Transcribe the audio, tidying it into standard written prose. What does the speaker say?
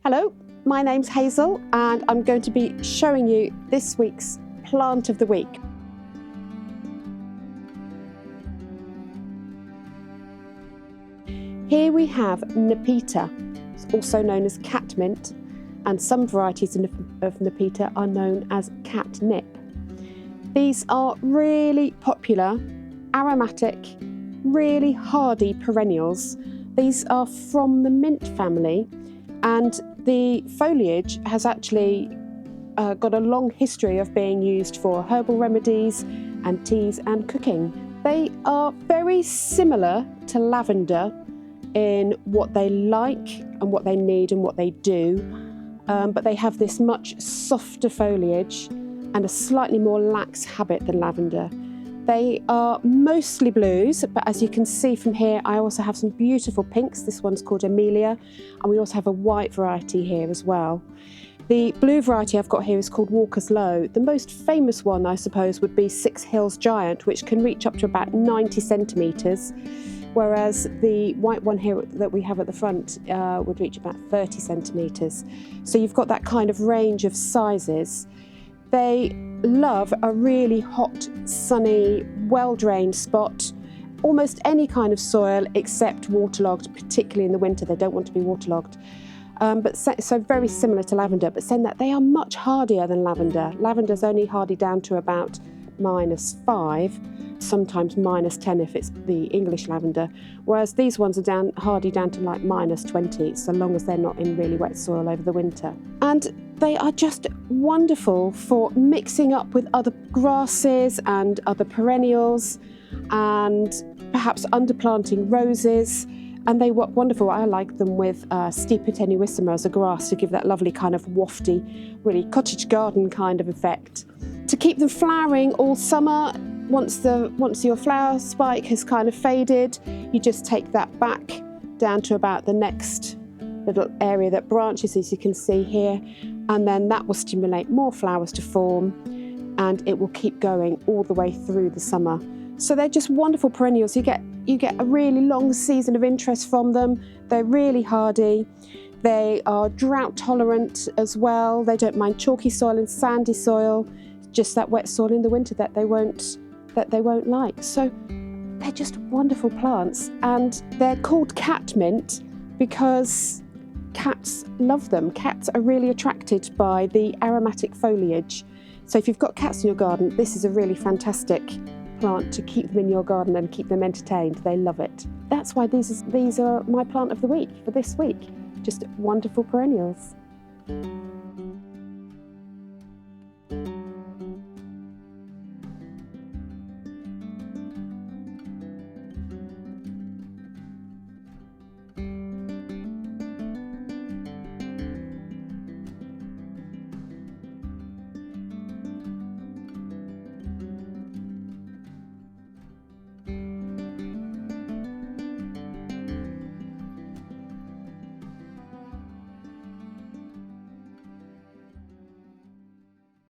Hello, my name's Hazel and I'm going to be showing you this week's plant of the week. Here we have Nepeta, also known as catmint, and some varieties of Nepeta are known as catnip. These are really popular, aromatic, really hardy perennials. These are from the mint family, and the foliage has actually got a long history of being used for herbal remedies and teas and cooking. They are very similar to lavender in what they like and what they need and what they do, but they have this much softer foliage and a slightly more lax habit than lavender. They are mostly blues, but as you can see from here, I also have some beautiful pinks. This one's called Amelia, and we also have a white variety here as well. The blue variety I've got here is called Walker's Low. The most famous one, I suppose, would be Six Hills Giant, which can reach up to about 90 centimetres, whereas the white one here that we have at the front would reach about 30 centimetres. So you've got that kind of range of sizes. They love a really hot, sunny, well-drained spot, almost any kind of soil except waterlogged, particularly in the winter. They don't want to be waterlogged. So very similar to lavender, but saying that they are much hardier than lavender. Lavender's only hardy down to about -5, sometimes -10 if it's the English lavender, whereas these ones are hardy down to like -20, so long as they're not in really wet soil over the winter. And they are just wonderful for mixing up with other grasses and other perennials, and perhaps underplanting roses. And they work wonderful. I like them with Steepa tenuissima as a grass to give that lovely kind of wafty, really cottage garden kind of effect. To keep them flowering all summer, once your flower spike has kind of faded, you just take that back down to about the next little area that branches, as you can see here, and then that will stimulate more flowers to form, and it will keep going all the way through the summer. So they're just wonderful perennials. You get a really long season of interest from them. They're really hardy. They are drought tolerant as well. They don't mind chalky soil and sandy soil, just that wet soil in the winter that they won't like. So they're just wonderful plants, and they're called catmint because cats love them. Cats are really attracted by the aromatic foliage. So if you've got cats in your garden, this is a really fantastic plant to keep them in your garden and keep them entertained. They love it. That's why these are my plant of the week for this week. Just wonderful perennials.